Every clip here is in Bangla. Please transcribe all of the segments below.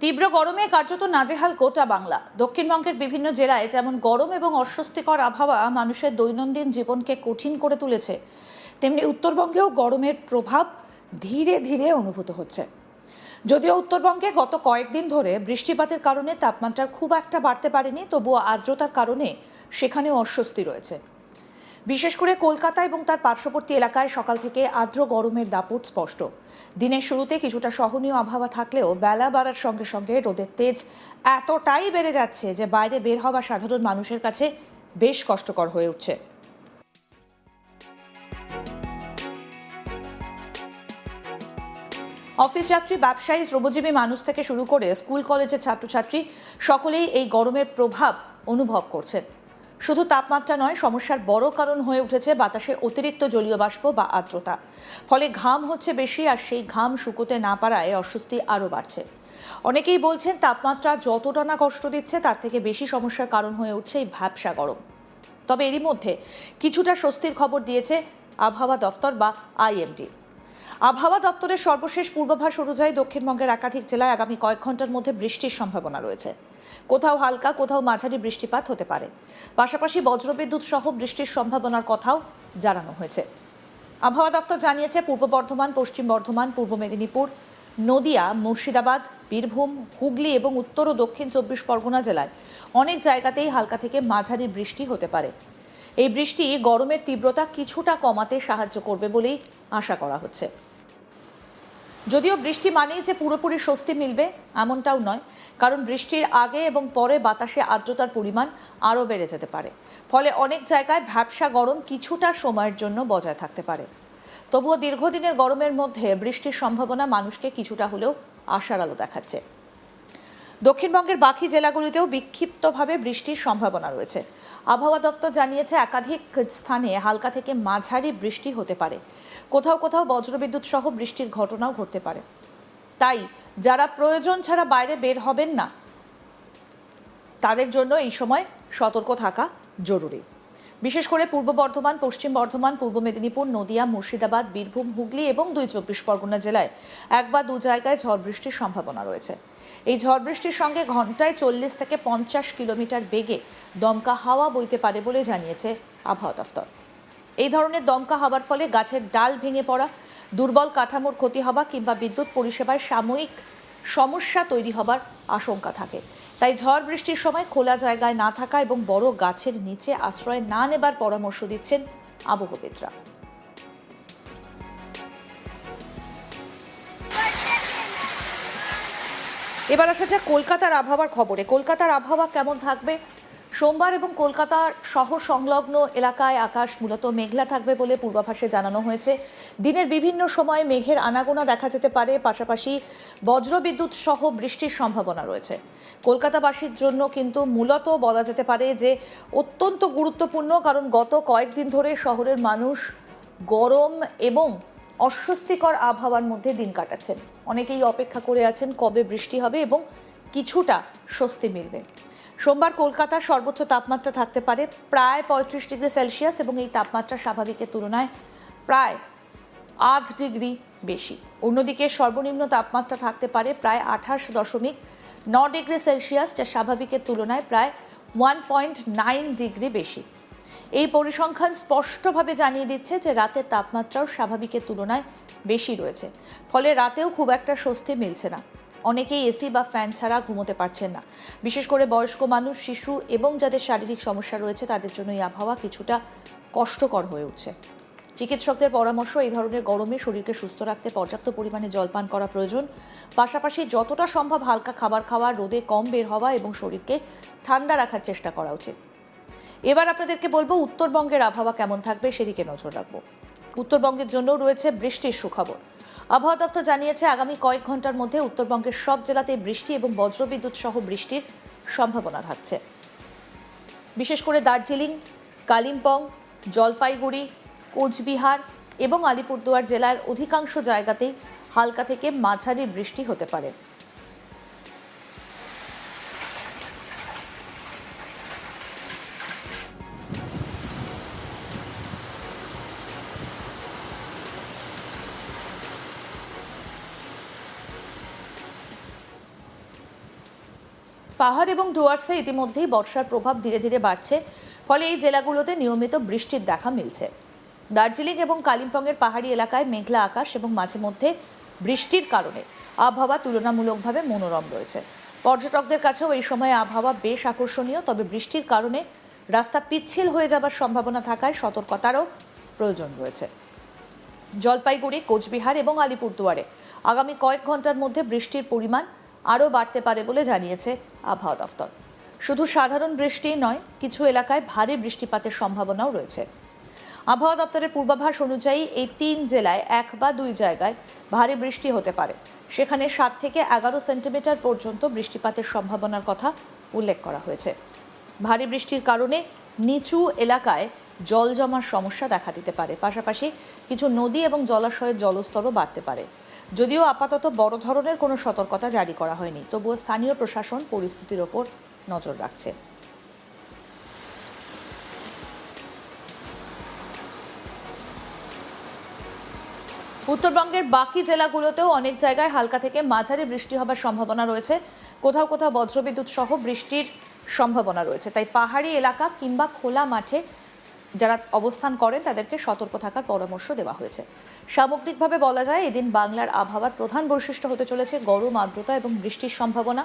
তীব্র গরমে কার্যত নাজেহাল গোটা বাংলা। দক্ষিণবঙ্গের বিভিন্ন জেলায় যেমন গরম এবং অস্বস্তিকর আবহাওয়া মানুষের দৈনন্দিন জীবনকে কঠিন করে তুলেছে, তেমনি উত্তরবঙ্গেও গরমের প্রভাব ধীরে ধীরে অনুভূত হচ্ছে। যদিও উত্তরবঙ্গে গত কয়েকদিন ধরে বৃষ্টিপাতের কারণে তাপমাত্রা খুব একটা বাড়তে পারেনি, তবুও আর্দ্রতার কারণে সেখানেও অস্বস্তি রয়েছে। বিশেষ করে কলকাতা এবং তার পার্শ্ববর্তী এলাকায় সকাল থেকে আর্দ্র গরমের দাপট স্পষ্ট। দিনের শুরুতে কিছুটা সহনীয় আবহাওয়া থাকলেও বেলা বাড়ার সঙ্গে সঙ্গে রোদের তেজ এতটাই বেড়ে যাচ্ছে যে বাইরে বের হওয়া সাধারণ মানুষের কাছে বেশ কষ্টকর হয়ে উঠছে। অফিস যাত্রী, ব্যবসায়ী, শ্রমজীবী মানুষ থেকে শুরু করে স্কুল কলেজের ছাত্রছাত্রী সকলেই এই গরমের প্রভাব অনুভব করছেন। শুধু তাপমাত্রা নয়, সমস্যার বড় কারণ হয়ে উঠেছে বাতাসে অতিরিক্ত জলীয় বাষ্প বা আর্দ্রতা। ফলে ঘাম হচ্ছে বেশি, আর সেই ঘাম শুকোতে না পারায় অস্বস্তি আরও বাড়ছে। অনেকেই বলছেন তাপমাত্রা যতটা না কষ্ট দিচ্ছে তার থেকে বেশি সমস্যার কারণ হয়ে উঠছে এই ভ্যাপসা গরম। তবে এরই মধ্যে কিছুটা স্বস্তির খবর দিয়েছে আবহাওয়া দফতর বা আইএমডি। আবহাওয়া দপ্তরের সর্বশেষ পূর্বাভাস অনুযায়ী দক্ষিণবঙ্গের একাধিক জেলায় আগামী কয়েক ঘন্টার মধ্যে বৃষ্টির সম্ভাবনা রয়েছে। কোথাও হালকা, কোথাও মাঝারি বৃষ্টিপাত হতে পারে। পাশাপাশি বজ্রবিদ্যুৎ সহ বৃষ্টির সম্ভাবনার কথাও জানানো হয়েছে। আবহাওয়া দপ্তর জানিয়েছে, পূর্ব বর্ধমান, পশ্চিম বর্ধমান, পূর্ব মেদিনীপুর, নদিয়া, মুর্শিদাবাদ, বীরভূম, হুগলি এবং উত্তর ও দক্ষিণ 24 পরগনা জেলায় অনেক জায়গাতেই হালকা থেকে মাঝারি বৃষ্টি হতে পারে। এই বৃষ্টি গরমের তীব্রতা কিছুটা কমাতে সাহায্য করবে বলেই আশা করা হচ্ছে। যদিও বৃষ্টি মানেই যে পুরোপুরি স্বস্তি মিলবে এমনটাও নয়, কারণ বৃষ্টির আগে এবং পরে বাতাসে আর্দ্রতার পরিমাণ আরও বেড়ে যেতে পারে। ফলে অনেক জায়গায় ভ্যাপসা গরম কিছুটা সময়ের জন্য বজায় থাকতে পারে। তবুও দীর্ঘদিনের গরমের মধ্যে বৃষ্টির সম্ভাবনা মানুষকে কিছুটা হলেও আশার আলো দেখাচ্ছে। দক্ষিণবঙ্গের বাকি জেলাগুলিতেও বিক্ষিপ্তভাবে বৃষ্টির সম্ভাবনা রয়েছে। আবহাওয়া দফতর জানিয়েছে, একাধিক স্থানে হালকা থেকে মাঝারি বৃষ্টি হতে পারে। কোথাও কোথাও বজ্রবিদ্যুৎ সহ বৃষ্টির ঘটনাও ঘটতে পারে। তাই যারা প্রয়োজন ছাড়া বাইরে বের হবেন না, তাদের জন্য এই সময় সতর্ক থাকা জরুরি। বিশেষ করে পূর্ব বর্ধমান, পশ্চিম বর্ধমান, পূর্ব মেদিনীপুর, নদিয়া, মুর্শিদাবাদ, বীরভূম, হুগলি এবং 24 পরগনা জেলায় এক বা দু জায়গায় ঝড় বৃষ্টির সম্ভাবনা রয়েছে। এই ঝড় বৃষ্টির সঙ্গে ঘন্টায় 40 থেকে 50 কিলোমিটার বেগে দমকা হাওয়া বইতে পারে বলে জানিয়েছে আবহাওয়া দফতর। এই ধরনের দমকা হাওয়ার ফলে গাছের ডাল ভেঙে পড়া, দুর্বল কাঠামোর ক্ষতি হওয়া কিংবা বিদ্যুৎ পরিষেবায় সাময়িক সমস্যা তৈরি হবার আশঙ্কা থাকে। তাই ঝড় বৃষ্টির সময় খোলা জায়গায় না থাকা এবং বড় গাছের নিচে আশ্রয় না নেবার পরামর্শ দিচ্ছেন আবহবিদরা। এবার আসা যাক কলকাতার আবহাওয়ার খবরে। কলকাতার আবহাওয়া কেমন থাকবে? সোমবার এবং কলকাতার শহর সংলগ্ন এলাকায় আকাশ মূলত মেঘলা থাকবে বলে পূর্বাভাসে জানানো হয়েছে। দিনের বিভিন্ন সময়ে মেঘের আনাগোনা দেখা যেতে পারে, পাশাপাশি বজ্রবিদ্যুৎ সহ বৃষ্টির সম্ভাবনা রয়েছে। কলকাতাবাসীর জন্য কিন্তু মূলত বলা যেতে পারে যে অত্যন্ত গুরুত্বপূর্ণ, কারণ গত কয়েকদিন ধরে শহরের মানুষ গরম এবং অস্বস্তিকর আবহাওয়ার মধ্যে দিন কাটাচ্ছেন। অনেকেই অপেক্ষা করে আছেন কবে বৃষ্টি হবে এবং কিছুটা স্বস্তি মিলবে। সোমবার কলকাতার সর্বোচ্চ তাপমাত্রা থাকতে পারে প্রায় 35 ডিগ্রি সেলসিয়াস এবং এই তাপমাত্রা স্বাভাবিকের তুলনায় প্রায় 8 ডিগ্রি বেশি। অন্যদিকে সর্বনিম্ন তাপমাত্রা থাকতে পারে প্রায় 28.9 ডিগ্রি সেলসিয়াস, যা স্বাভাবিকের তুলনায় প্রায় 1.9 ডিগ্রি বেশি। এই পরিসংখ্যান স্পষ্টভাবে জানিয়ে দিচ্ছে যে রাতের তাপমাত্রাও স্বাভাবিকের তুলনায় বেশি রয়েছে। ফলে রাতেও খুব একটা স্বস্তি মিলছে না। অনেকেই এসি বা ফ্যান ছাড়া ঘুমোতে পারছেন না। বিশেষ করে বয়স্ক মানুষ, শিশু এবং যাদের শারীরিক সমস্যা রয়েছে তাদের জন্য এই আবহাওয়া কিছুটা কষ্টকর হয়ে উঠছে। চিকিৎসকদের পরামর্শ, এই ধরনের গরমে শরীরকে সুস্থ রাখতে পর্যাপ্ত পরিমাণে জলপান করা প্রয়োজন। পাশাপাশি যতটা সম্ভব হালকা খাবার খাওয়া, রোদে কম বের হওয়া এবং শরীরকে ঠান্ডা রাখার চেষ্টা করা উচিত। এবার আপনাদেরকে বলবো উত্তরবঙ্গের আবহাওয়া কেমন থাকবে সেদিকে নজর রাখবো। উত্তরবঙ্গের জন্য রয়েছে বৃষ্টির সুখবর। আবহাওয়া দপ্তর জানিয়েছে, আগামী কয়েক ঘন্টার মধ্যে উত্তরবঙ্গের সব জেলাতে বৃষ্টি এবং বজ্রবিদ্যুৎ সহ বৃষ্টির সম্ভাবনা থাকছে। বিশেষ করে দার্জিলিং, কালিম্পং, জলপাইগুড়ি, কোচবিহার এবং আলিপুরদুয়ার জেলার অধিকাংশ জায়গাতেই হালকা থেকে মাঝারি বৃষ্টি হতে পারে। পাহাড় এবং ডুয়ার্সে ইতিমধ্যেই বর্ষার প্রভাব ধীরে ধীরে বাড়ছে, ফলে এই জেলাগুলোতে নিয়মিত বৃষ্টির দেখা মিলছে। দার্জিলিং এবং কালিম্পংয়ের পাহাড়ি এলাকায় মেঘলা আকাশ এবং মাঝে মধ্যে বৃষ্টির কারণে আবহাওয়া তুলনামূলকভাবে মনোরম রয়েছে। পর্যটকদের কাছেও এই সময়ে আবহাওয়া বেশ আকর্ষণীয়, তবে বৃষ্টির কারণে রাস্তা পিচ্ছিল হয়ে যাবার সম্ভাবনা থাকায় সতর্কতারও প্রয়োজন রয়েছে। জলপাইগুড়ি, কোচবিহার এবং আলিপুরদুয়ারে আগামী কয়েক ঘন্টার মধ্যে বৃষ্টির পরিমাণ আরও বাড়তে পারে বলে জানিয়েছে আবহাওয়া দফতর। শুধু সাধারণ বৃষ্টি নয়, কিছু এলাকায় ভারী বৃষ্টিপাতের সম্ভাবনাও রয়েছে। আবহাওয়া দপ্তরের পূর্বাভাস অনুযায়ী এই 3 জেলায় 1 বা 2 জায়গায় ভারী বৃষ্টি হতে পারে। সেখানে 7 থেকে 11 সেন্টিমিটার পর্যন্ত বৃষ্টিপাতের সম্ভাবনার কথা উল্লেখ করা হয়েছে। ভারী বৃষ্টির কারণে নিচু এলাকায় জল জমার সমস্যা দেখা দিতে পারে। পাশাপাশি কিছু নদী এবং জলাশয়ের জলস্তরও বাড়তে পারে। যদিও আপাতত বড় ধরনের কোনো সতর্কতা জারি করা হয়নি, তবুও স্থানীয় প্রশাসন পরিস্থিতির ওপর নজর রাখছে। উত্তরবঙ্গের বাকি জেলাগুলোতেও অনেক জায়গায় হালকা থেকে মাঝারি বৃষ্টি হবার সম্ভাবনা রয়েছে। কোথাও কোথাও বজ্রবিদ্যুৎ সহ বৃষ্টির সম্ভাবনা রয়েছে। তাই পাহাড়ি এলাকা কিংবা খোলা মাঠে যারা অবস্থান করেন তাদেরকে সতর্ক থাকার পরামর্শ দেওয়া হয়েছে। সামগ্রিকভাবে বলা যায়, এদিন বাংলার আবহাওয়ার প্রধান বৈশিষ্ট্য হতে চলেছে গরম, আর্দ্রতা এবং বৃষ্টির সম্ভাবনা।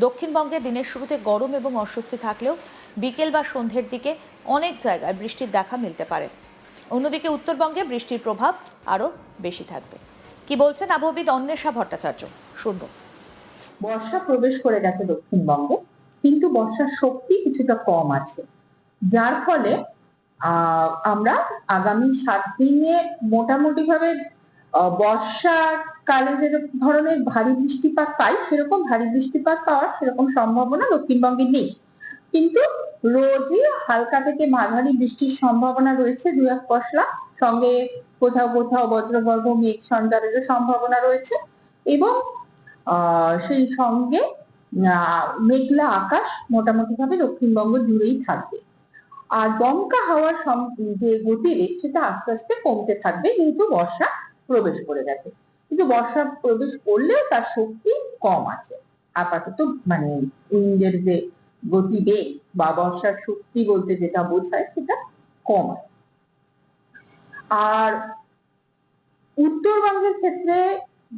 দক্ষিণবঙ্গে দিনের শুরুতে গরম এবং অস্বস্তি থাকলেও বিকেল বা সন্ধ্যের দিকে অনেক জায়গায় বৃষ্টির দেখা মিলতে পারে। অন্যদিকে উত্তরবঙ্গে বৃষ্টির প্রভাব আরও বেশি থাকবে। কি বলছেন আবহবিদ অন্বেষা ভট্টাচার্য, শুনব। বর্ষা প্রবেশ করে গেছে দক্ষিণবঙ্গে, কিন্তু বর্ষার শক্তি কিছুটা কম আছে, যার ফলে আমরা আগামী 7 দিনে মোটামুটি ভাবে বর্ষাকালে যে ধরনের ভারী বৃষ্টিপাত পাই, সেরকম ভারী বৃষ্টিপাত পাওয়ার সেরকম সম্ভাবনা দক্ষিণবঙ্গে নেই। কিন্তু রোজই হালকা থেকে মাঝারি বৃষ্টির সম্ভাবনা রয়েছে, 2-1 পশলা, সঙ্গে কোথাও কোথাও বজ্রগর্ভ মেঘ সঞ্চারেরও সম্ভাবনা রয়েছে। এবং সেই সঙ্গে মেঘলা আকাশ মোটামুটি ভাবে দক্ষিণবঙ্গ জুড়েই থাকবে। আর দমকা হাওয়ার যে গতিবেগ সেটা আস্তে আস্তে কমতে থাকবে, যেহেতু বর্ষা প্রবেশ করে গেছে। কিন্তু বর্ষা প্রবেশ করলেও তার শক্তি কম আছে আপাতত, মানে উইন্ডের যে গতিবেগ বা বর্ষার শক্তি বলতে যেটা বোঝায় সেটা কম আছে। আর উত্তরবঙ্গের ক্ষেত্রে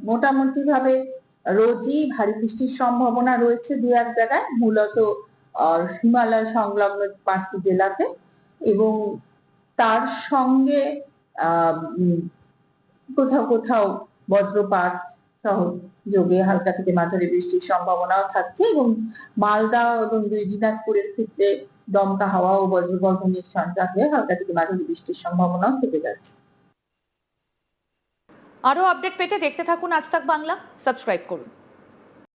মোটামুটি ভাবে রোজই ভারী বৃষ্টির সম্ভাবনা রয়েছে 2-1 জায়গায়, মূলত হিমালয় সংলগ্ন 5টি জেলাতে, এবং তার সঙ্গে কোথাও কোথাও বজ্রপাত সহ যোগে হালকা থেকে মাঝারি বৃষ্টির সম্ভাবনাও থাকছে। এবং মালদা এবং দিনাজপুরের ক্ষেত্রে দমকা হাওয়া ও বজ্রগর্ভ মেঘ সঞ্চার হয়ে হালকা থেকে মাঝারি বৃষ্টির সম্ভাবনাও থেকে যাচ্ছে। আরও আপডেট পেতে দেখতে থাকুন আজ তাক বাংলা, সাবস্ক্রাইব করুন।